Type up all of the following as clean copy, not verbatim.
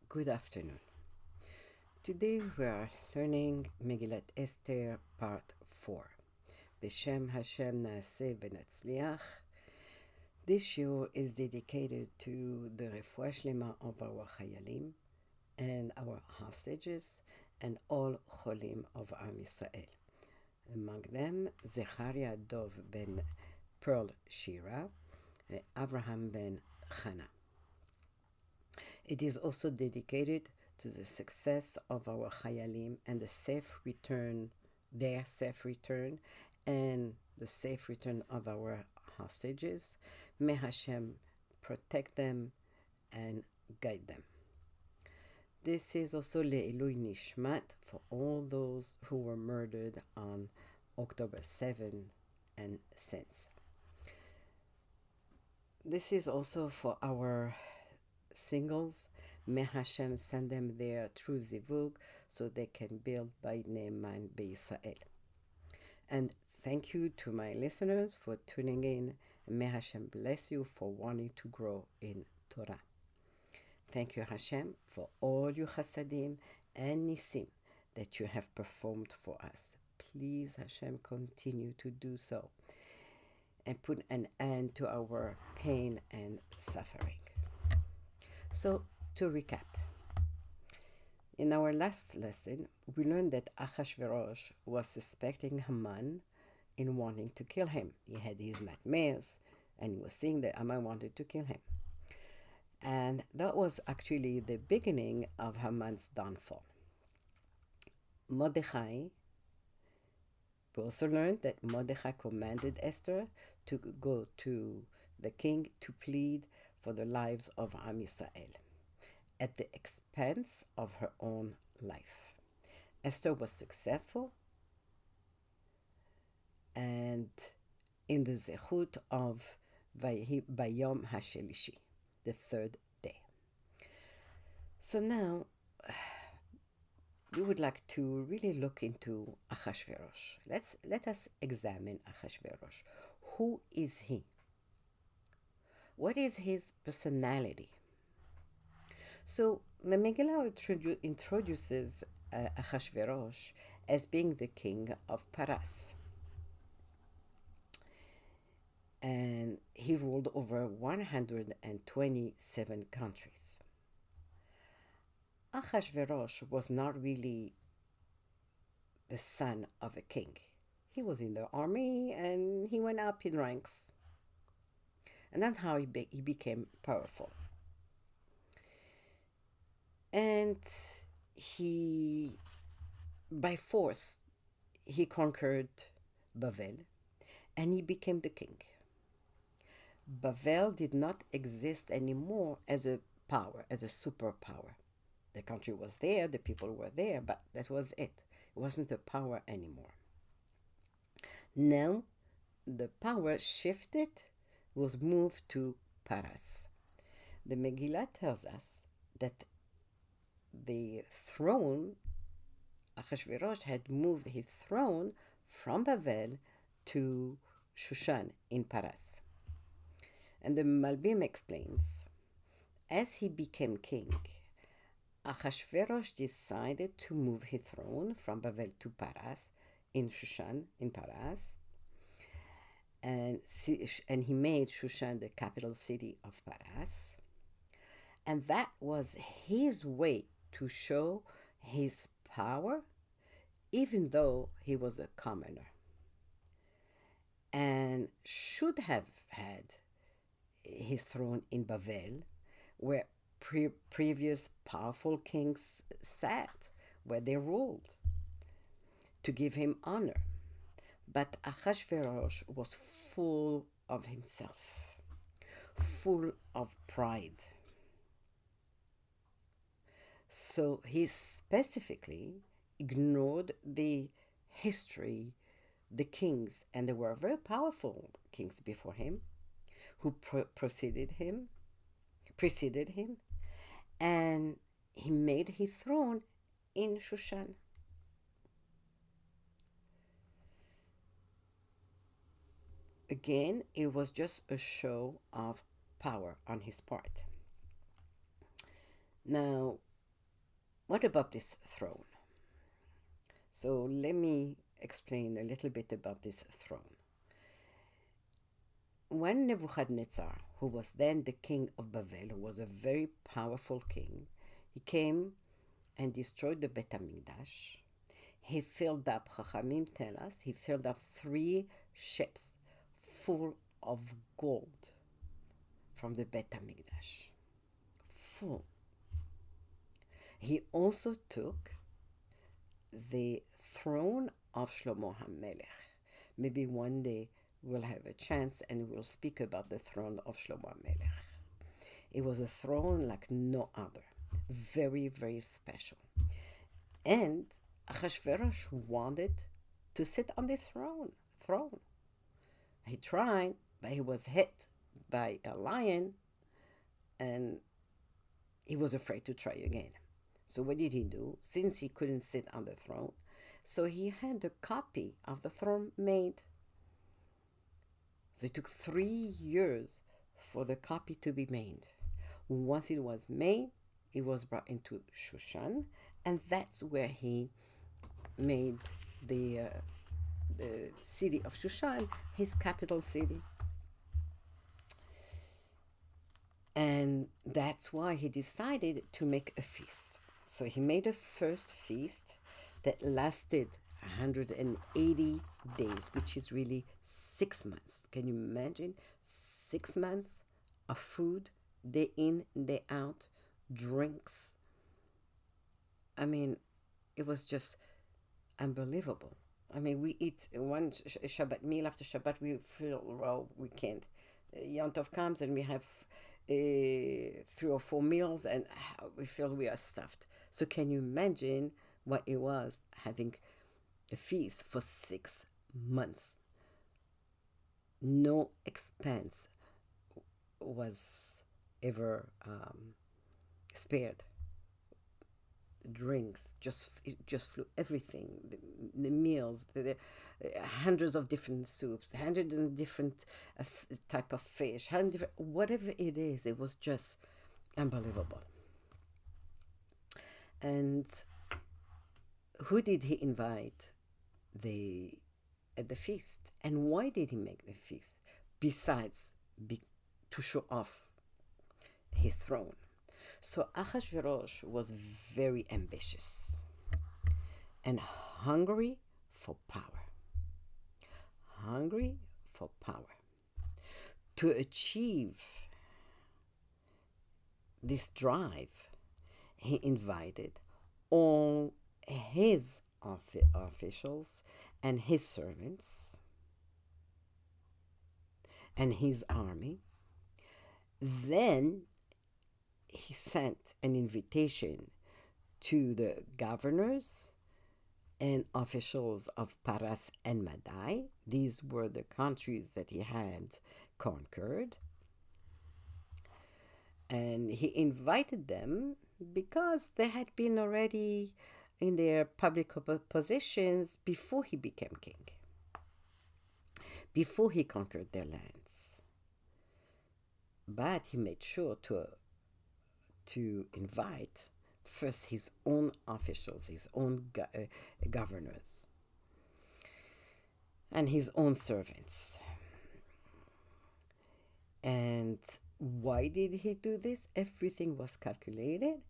Good afternoon. Today we are learning Megilat Esther part 4. Beshem Hashem Naaseh V'Natzliach. This show is dedicated to the refuah shlema of our chayalim and our hostages and all cholim of Am Yisrael. Among them, Zechariah Dov ben Pearl Shira, Avraham ben Chana. It is also dedicated to the success of our Chayalim and the safe return, their safe return, and the safe return of our hostages. May Hashem protect them and guide them. This is also Le'ilui Nishmat for all those who were murdered on October 7 and since. This is also for our singles. May Hashem send them there through Zivug so they can build Beit Ne'eman B'Yisrael. And thank you to my listeners for tuning in. May Hashem bless you for wanting to grow in Torah. Thank you, Hashem, for all your chasadim and nisim that you have performed for us. Please, Hashem, continue to do so and put an end to our pain and suffering. So, to recap, in our last lesson, we learned that Ahashverosh was suspecting Haman in wanting to kill him. He had his nightmares, and he was seeing that Haman wanted to kill him. And that was actually the beginning of Haman's downfall. Mordechai, we also learned that Mordechai commanded Esther to go to the king to plead for the lives of Am Yisrael at the expense of her own life. Esther was successful and in the zechut of Bayom HaShelishi, the third day. So now we would like to really look into Ahashverosh. Let us examine Ahashverosh. Who is he? What is his personality? So the Megilat introduces Ahashverosh as being the king of Paras. And he ruled over 127 countries. Ahashverosh was not really the son of a king. He was in the army and he went up in ranks. And that's how he became powerful. And by force, he conquered Bavel and he became the king. Bavel did not exist anymore as a power, as a superpower. The country was there, the people were there, but that was it. It wasn't a power anymore. Now, the power shifted, was moved to Paras. The Megilat tells us that the throne, Ahashverosh had moved his throne from Bavel to Shushan in Paras. And the Malbim explains, as he became king, Ahashverosh decided to move his throne from Bavel to Paras, in Shushan, in Paras, and he made Shushan the capital city of Paras. And that was his way to show his power, even though he was a commoner, and should have had his throne in Bavel, where previous powerful kings sat, where they ruled, to give him honor. But Ahashverosh was full of himself, full of pride. So he specifically ignored the history, the kings, and there were very powerful kings before him who preceded him, and he made his throne in Shushan. Again, it was just a show of power on his part. Now, What about this throne? So let me explain a little bit about this throne. When Nebuchadnezzar, who was then the king of Babel, who was a very powerful king, he came and destroyed the Bet HaMikdash. He filled up, Chachamim tell us, he filled up 3 ships full of gold from the Bet HaMikdash. Full. He also took the throne of Shlomo HaMelech. Maybe one day we'll have a chance and we'll speak about the throne of Shlomo HaMelech. It was a throne like no other. Very, very special. And Ahashverosh wanted to sit on this throne. He tried, but he was hit by a lion and he was afraid to try again. So what did he do? Since he couldn't sit on the throne, so he had a copy of the throne made. So it took 3 years for the copy to be made. Once it was made, it was brought into Shushan, and that's where he made the city of Shushan his capital city. And that's why he decided to make a feast. So he made a first feast that lasted 180 days, which is really 6 months. Can you imagine? 6 months of food, day in, day out, drinks. I mean, it was just unbelievable. I mean, we eat one Shabbat meal after Shabbat, we feel, well, we can't. Yom Tov comes and we have 3 or 4 meals and we feel we are stuffed. So can you imagine what it was having a feast for 6 months? No expense was ever spared. Drinks, just flew, everything, the meals, the hundreds of different soups, hundreds of different type of fish, whatever it is, it was just unbelievable. And who did he invite at the feast? And why did he make the feast? Besides to show off his throne. So Ahashverosh was very ambitious and hungry for power. Hungry for power. To achieve this drive, he invited all his officials and his servants and his army. Then he sent an invitation to the governors and officials of Paras and Madai. These were the countries that he had conquered. And he invited them because they had been already in their public positions before he became king, before he conquered their lands. But he made sure to invite first his own officials, his own governors, and his own servants. And why did he do this? Everything was calculated.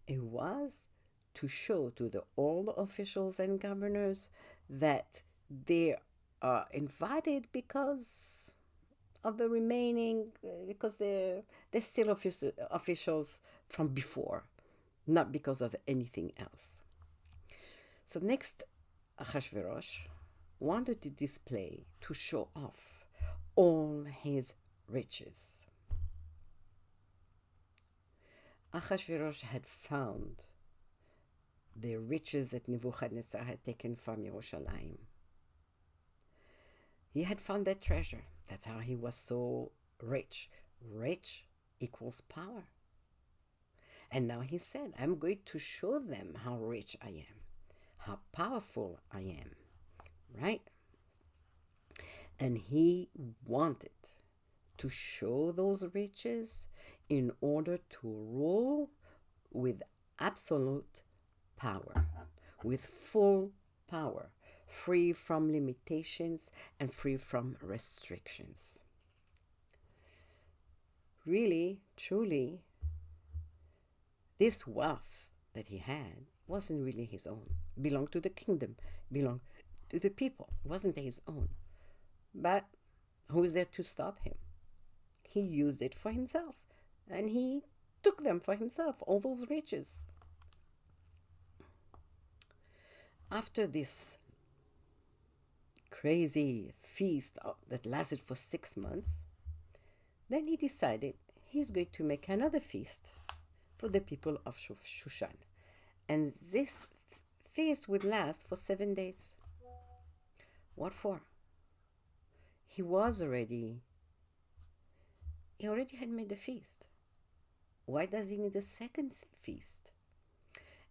It was to show to all the officials and governors that they are invited because of the remaining, because they're still officials from before, not because of anything else. So next, Ahashverosh wanted to display, to show off all his riches. Ahashverosh had found the riches that Nebuchadnezzar had taken from Yerushalayim. He had found that treasure. That's how he was so rich. Rich equals power. And now he said, I'm going to show them how rich I am, how powerful I am, right? And he wanted to show those riches in order to rule with absolute power, with full power, free from limitations and free from restrictions. Really, truly, this wealth that he had wasn't really his own. Belonged to the kingdom, belonged to the people. It wasn't his own. But who is there to stop him? He used it for himself, and he took them for himself, all those riches. After this crazy feast that lasted for 6 months, then he decided he's going to make another feast for the people of Shushan. And this feast would last for 7 days. What for? He already had made a feast. Why does he need a second feast?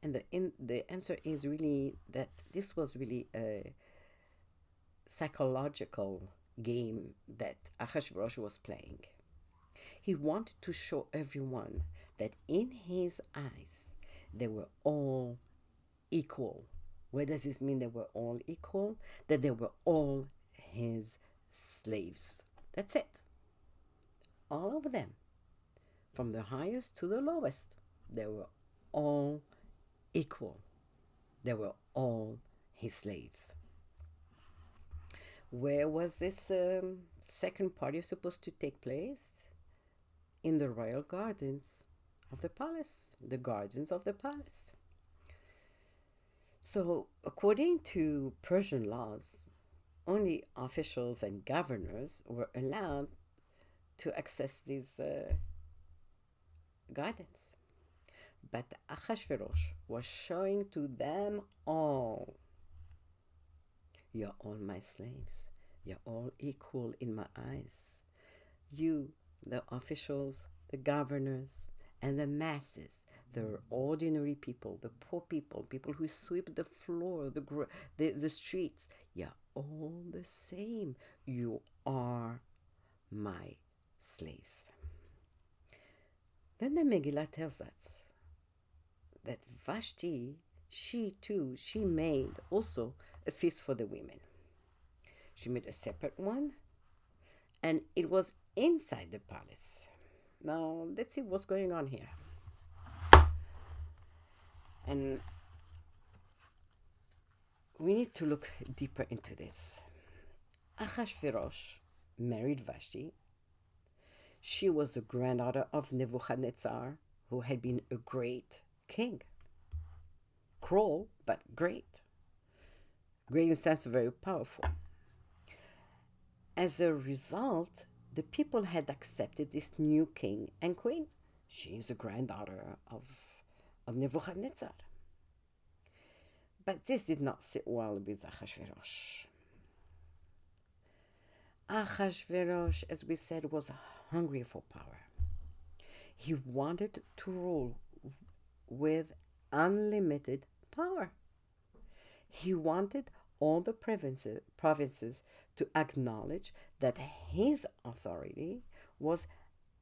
And the answer is really that this was really a psychological game that Ahashverosh was playing. He wanted to show everyone that in his eyes they were all equal. What does this mean they were all equal? That they were all his slaves. That's it. All of them, from the highest to the lowest, they were all equal. They were all his slaves. Where was this second party supposed to take place? In the royal gardens of the palace, the gardens of the palace. So, according to Persian laws, only officials and governors were allowed to access these gardens. But Ahashverosh was showing to them all, you're all my slaves. You're all equal in my eyes. You, the officials, the governors, and the masses, the ordinary people, the poor people, people who sweep the floor, the streets, you're all the same. You are my slaves. Then the Megilat tells us that Vashti, she made also a feast for the women. She made a separate one, and it was inside the palace. Now, let's see what's going on here. And we need to look deeper into this. Ahashverosh married Vashti. She was the granddaughter of Nebuchadnezzar, who had been a great king. Cruel, but great. Great in the sense very powerful. As a result, the people had accepted this new king and queen. She is a granddaughter of Nebuchadnezzar. But this did not sit well with Ahashverosh. Ahashverosh, as we said, was hungry for power. He wanted to rule with unlimited power. He wanted all the provinces to acknowledge that his authority was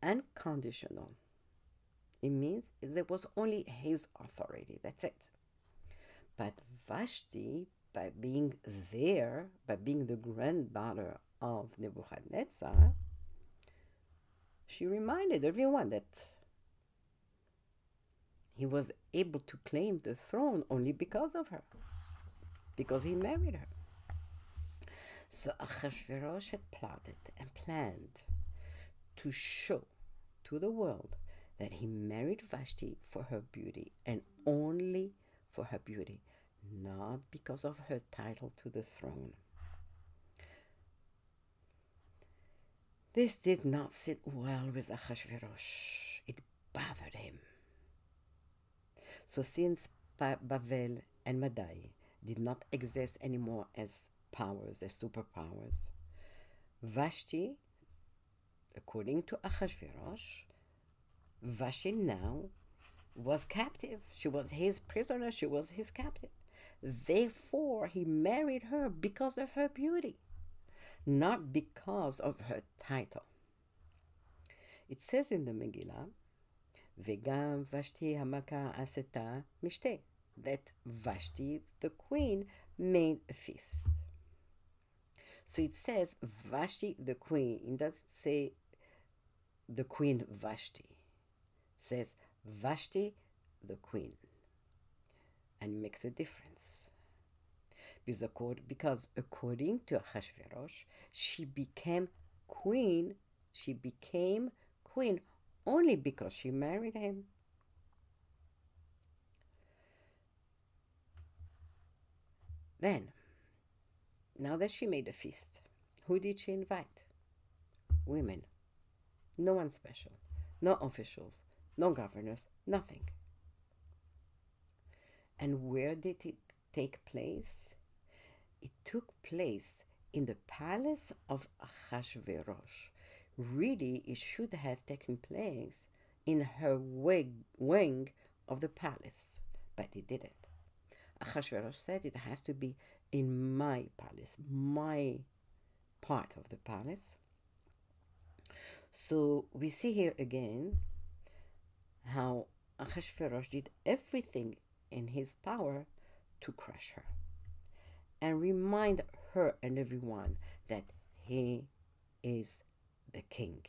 unconditional. It means there was only his authority, that's it. But Vashti, by being the granddaughter of Nebuchadnezzar, she reminded everyone that he was able to claim the throne only because of her, because he married her. So Ahashverosh had plotted and planned to show to the world that he married Vashti for her beauty and only for her beauty, not because of her title to the throne. This did not sit well with Ahashverosh. It bothered him. So since Bavel and Madai did not exist anymore as powers, as superpowers, Vashti, according to Ahashverosh, Vashti now was captive. She was his prisoner. She was his captive. Therefore, he married her because of her beauty, not because of her title. It says in the Megilat, Vegam Vashti Hamaka Aseta Mishte. that Vashti, the queen, made a feast. So it says Vashti, the queen. It doesn't say the queen Vashti. It says Vashti, the queen. And it makes a difference. Because according to Ahashverosh, she became queen. She became queen only because she married him. Then, now that she made a feast, who did she invite? Women. No one special. No officials. No governors. Nothing. And where did it take place? It took place in the palace of Ahashverosh. Really, it should have taken place in her wing of the palace, but it didn't. Ahashverosh said it has to be in my palace, my part of the palace. So we see here again how Ahashverosh did everything in his power to crush her and remind her and everyone that he is the king.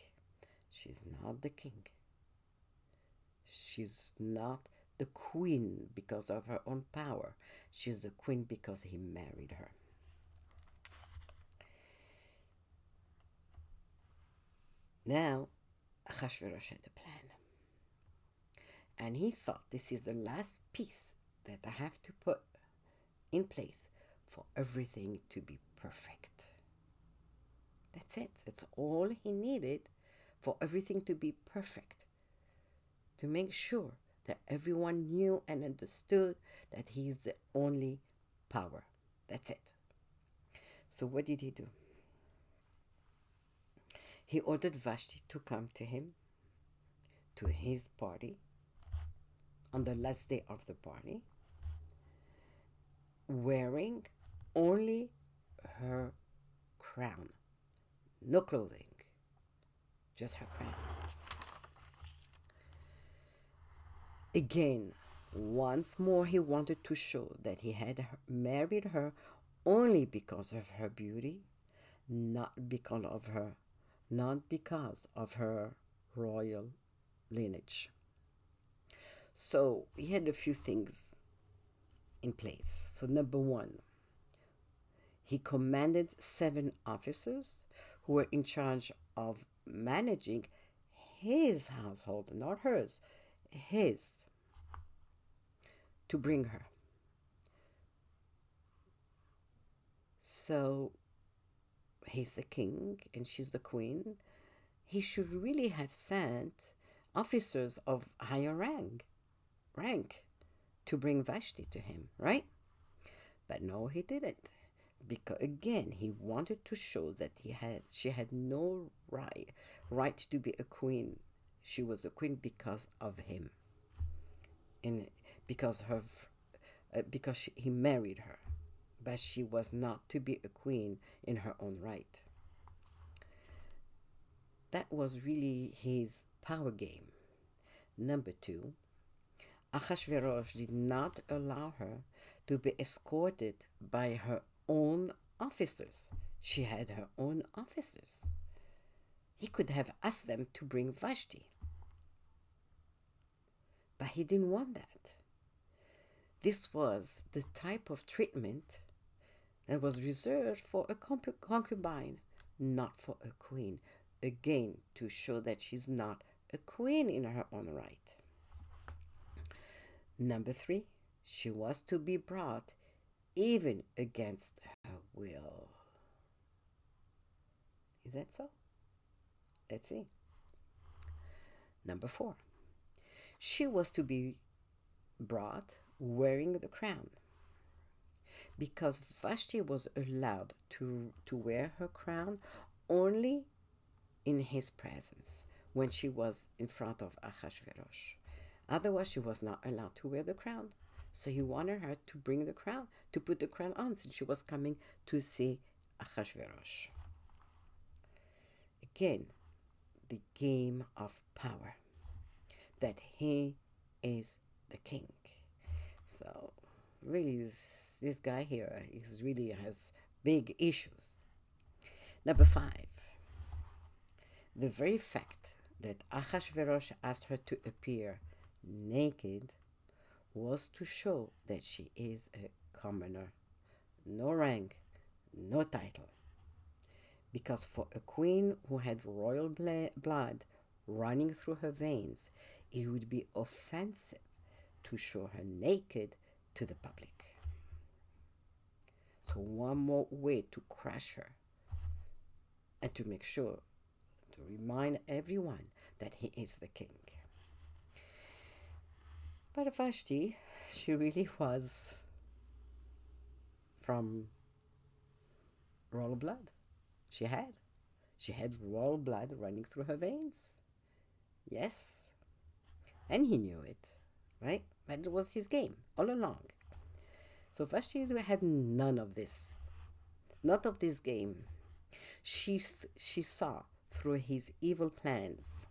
She's not the king. She's not the queen because of her own power. She's the queen because he married her. Now, Ahashverosh had a plan. And he thought, this is the last piece that I have to put in place for everything to be perfect. That's it. That's all he needed for everything to be perfect. To make sure that everyone knew and understood that he's the only power. That's it. So what did he do? He ordered Vashti to come to him, to his party, on the last day of the party, wearing only her crown. No clothing, just her crown. Again, once more he wanted to show that he had married her only because of her beauty, not because of her royal lineage. So he had a few things in place. So number one, he commanded 7 officers who were in charge of managing his household, not hers, his, to bring her. So he's the king and she's the queen. He should really have sent officers of higher rank to bring Vashti to him, right? But no, he didn't. Because again, he wanted to show that she had no right to be a queen. She was a queen because of him, and because he married her, but she was not to be a queen in her own right. That was really his power game. Number 2, Ahashverosh did not allow her to be escorted by her own officers. She had her own officers. He could have asked them to bring Vashti. But he didn't want that. This was the type of treatment that was reserved for a concubine, not for a queen. Again, to show that she's not a queen in her own right. Number 3, she was to be brought even against her will. Is that so? Let's see. Number 4, she was to be brought wearing the crown. Because Vashti was allowed to wear her crown only in his presence, when she was in front of Ahashverosh. Otherwise, she was not allowed to wear the crown. So he wanted her to bring the crown, to put the crown on, since she was coming to see Ahashverosh. Again, the game of power, that he is the king. So really, this guy here is really has big issues. Number five, the very fact that Ahashverosh asked her to appear naked was to show that she is a commoner, no rank, no title. Because for a queen who had royal blood running through her veins, it would be offensive to show her naked to the public. So, one more way to crush her and to make sure to remind everyone that he is the king. But Vashti, she really was from royal blood. She had royal blood running through her veins. Yes. And he knew it, right? But it was his game all along. So Vashti had none of this. None of this game. She saw through his evil plans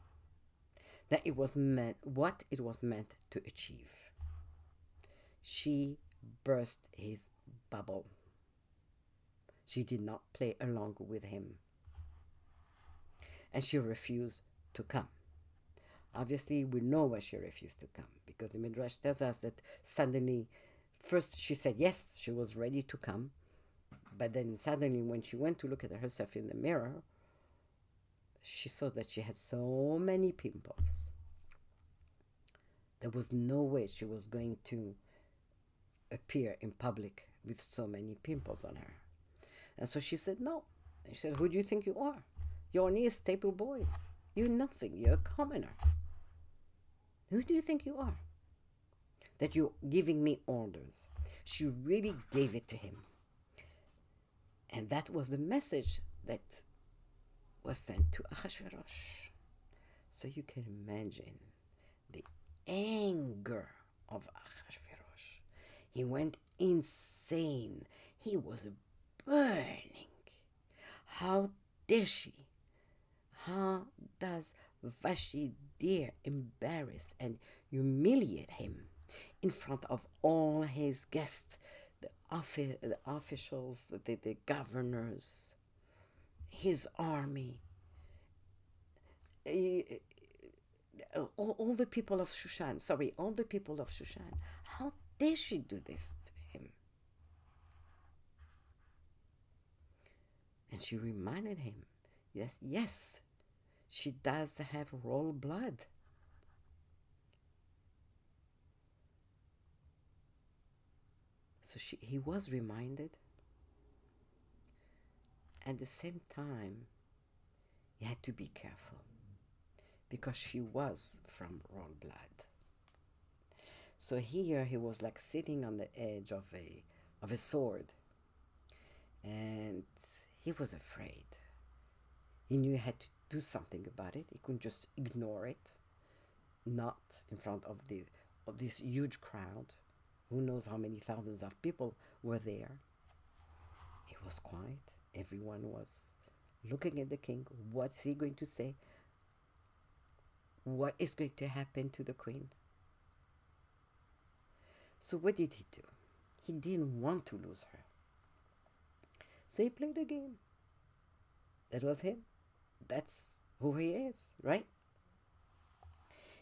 that it was meant what it was meant to achieve. She burst his bubble. She did not play along with him. And she refused to come. Obviously, we know why she refused to come, because the Midrash tells us that suddenly, first she said yes, she was ready to come, but then suddenly when she went to look at herself in the mirror, she saw that she had so many pimples. There was no way she was going to appear in public with so many pimples on her. And so she said no. And she said, who do you think you are? You're only a stable boy. You're nothing. You're a commoner. Who do you think you are? That you're giving me orders. She really gave it to him. And that was the message that was sent to Ahashverosh. So you can imagine the anger of Ahashverosh. He went insane. He was burning. How dare she? How does Vashti dare embarrass and humiliate him in front of all his guests, the officials, the governors, his army, all the people of Shushan, all the people of Shushan. How dare she do this to him? And she reminded him, yes, she does have royal blood. So he was reminded. At the same time, he had to be careful, because she was from royal blood. So here he was like sitting on the edge of a sword, and he was afraid. He knew he had to do something about it. He couldn't just ignore it, not in front of this huge crowd. Who knows how many thousands of people were there. He was quiet. Everyone was looking at the king. What is he going to say? What is going to happen to the queen? So what did he do? He didn't want to lose her. So he played a game. That was him. That's who he is, right?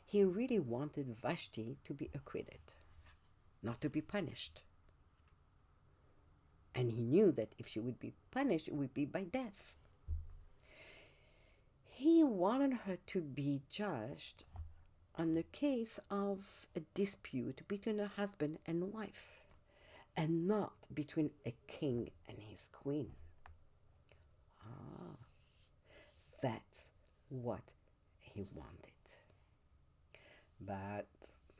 He really wanted Vashti to be acquitted, not to be punished. And he knew that if she would be punished, it would be by death. He wanted her to be judged on the case of a dispute between a husband and wife, and not between a king and his queen. That's what he wanted. But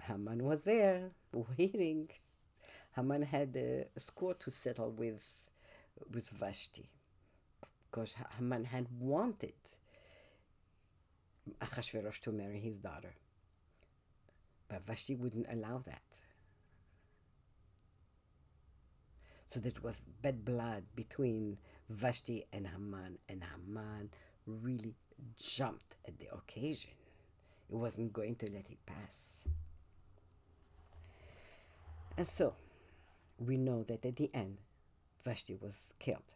Haman was there, waiting. Haman had a score to settle with Vashti, because Haman had wanted Ahashverosh to marry his daughter. But Vashti wouldn't allow that. So there was bad blood between Vashti and Haman really jumped at the occasion. It wasn't going to let it pass. And so, we know that at the end, Vashti was killed.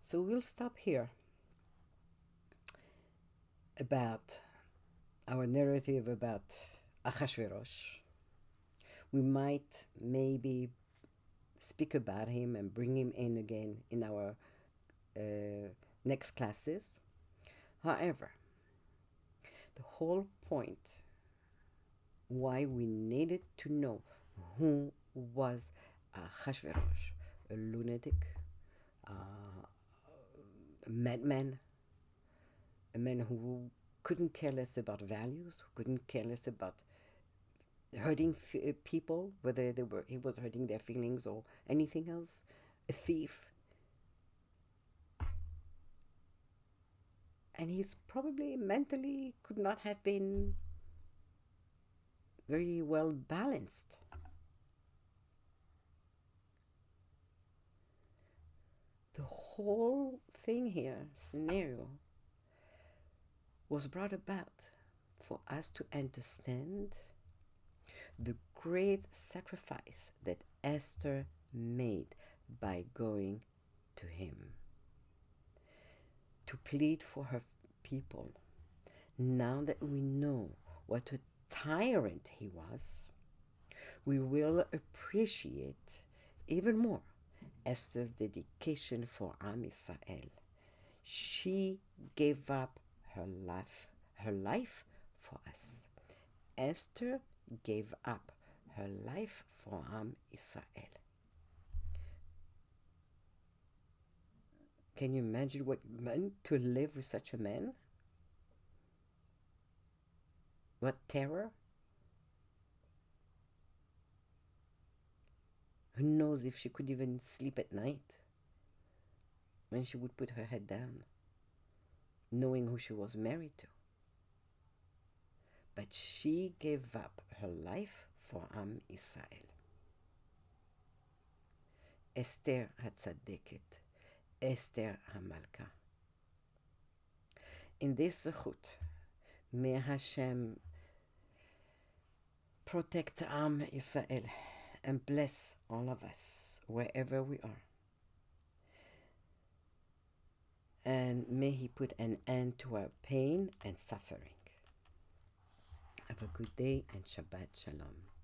So we'll stop here about our narrative about Ahashverosh. We might maybe speak about him and bring him in again in our next classes. However, the whole point why we needed to know who was Ahashverosh, a lunatic, a madman, a man who couldn't care less about values, who couldn't care less about hurting people, whether he was hurting their feelings or anything else, a thief. And he's probably mentally could not have been very well balanced. The whole thing here, scenario, was brought about for us to understand the great sacrifice that Esther made by going to him to plead for her people. Now that we know what a tyrant he was, we will appreciate even more Esther's dedication for Am Israel. She gave up her life for us. Esther gave up her life for Am Israel. Can you imagine what it meant to live with such a man? What terror? Who knows if she could even sleep at night when she would put her head down, knowing who she was married to. But she gave up her life for Am Israel. Esther HaTzadeket, Esther HaMalka. In this zechut, may Hashem protect Am Israel and bless all of us wherever we are. And may He put an end to our pain and suffering. Have a good day and Shabbat Shalom.